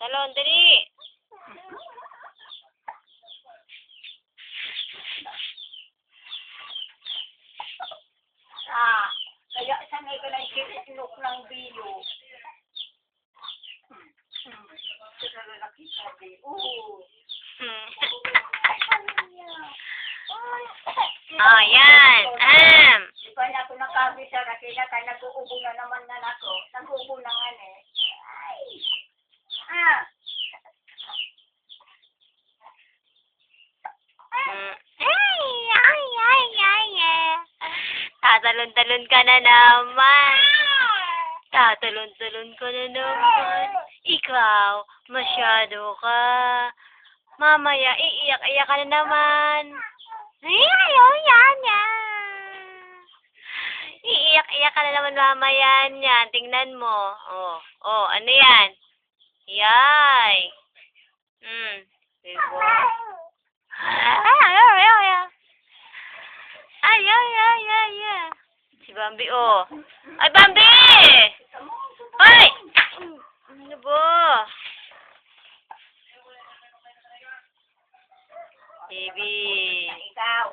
Talon, dali. Kaya sanay ka ng sinok ng biyo. Sa lalaki sabi, Oh, yan. Di ba na ako nakabisa na kaya tayo nag-uubo na naman na ako. Nag-uubo na nga eh. Tatalon-talon ka na naman. Tatalon-talon ka na naman. Ikaw, masyado ka. Mamaya, iiyak-iyak ka na naman. Ayaw yan. Iiyak-iyak ka na naman mamaya yan. Tingnan mo. Oh, ano yan? Yay. Diba? Ay. Si Bambi, oh. Ay, Bambi! Ay! Ano ba? Baby. Ikaw.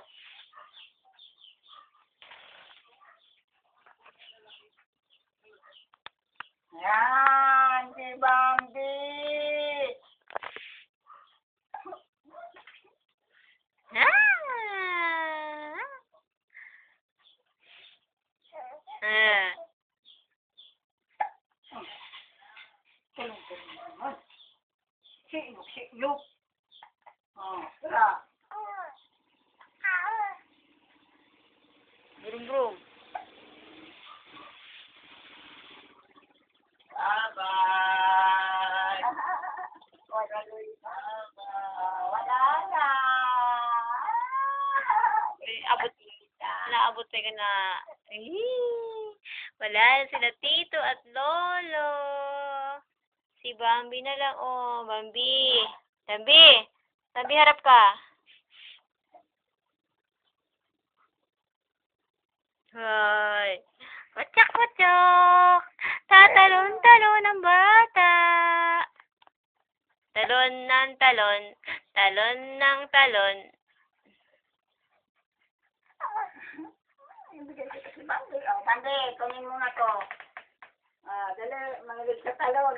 Yan, si Bambi. Sinok. Tara. Brum. Bye-bye. Wala na. Naabot pa ka na. Wala sila tito at lolo. Si Bambi na lang, oh. Bambi, harap ka. Hoy. Watsak. Tatalon-talon ang bata. Talon ng talon. Talon ng talon. Ibigay kita si Bambi. Bambi, kunin mo na to. Dali, mangilig sa talon,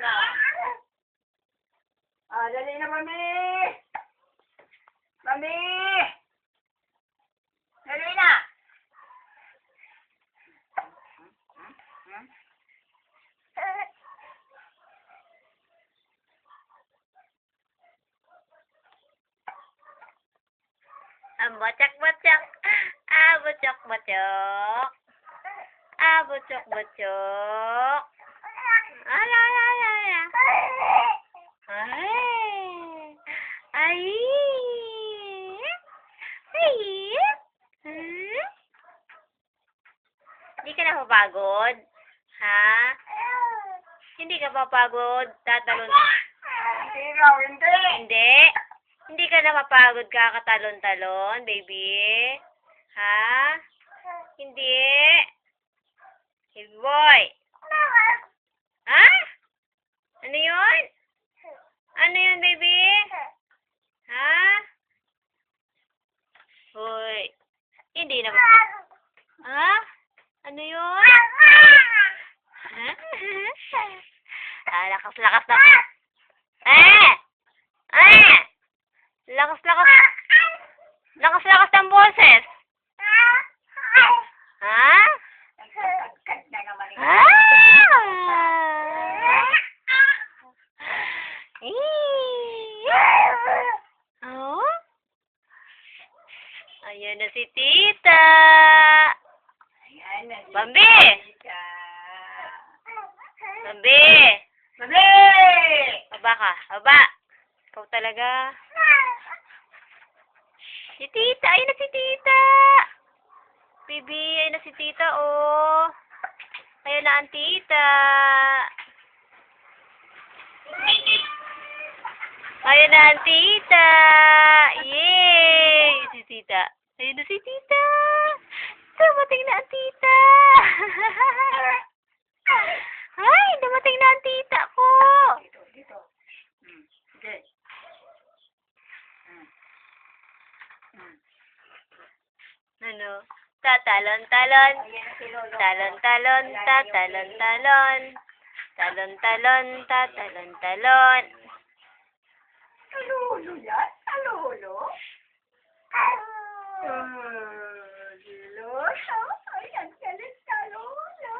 dali na, Bambi! Bambi! Dali na! Bocak. Bocok. Ala. Ay. Hindi ka na mapagod? Ha? Hindi ka mapagod? Tatalon. Hindi? Hindi ka na mapagod kakatalon-talon, baby? Ha? Hindi? Hey, boy. Ha? Ano yun? Ano yun, baby? Ha? Hoy. Hindi na. Ha? Ano yun? Ha? Lakas na. Lakas ng boses. Ha? Nagkagkad na naman ito. Oh? Ayan na si tita. Ayan na si Bambi! tita. Bambi! Baba ka. Baba. Ikaw talaga. Si tita. Ayun na si tita. Baby, ayun na si tita, oh. Ayun na ang tita. Ayun na ang tita. Yay! Si tita. Ayun na si tita. Dumating na ang tita. Ay, dumating na ang tita ko. Dito. tatalon-talon. Ayan ang sinulong. Talon-talon, tatalon-talon. Talon-talon, tatalon-talon. Talulo yan? Talulo? Talulo? Ay, ang galit talulo.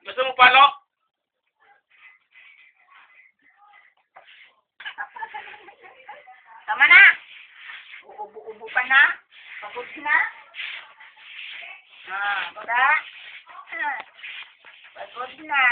Gusto mo palo? Tama na! Uubo-ubo pa na? Pagod na? Baba. Pagod na.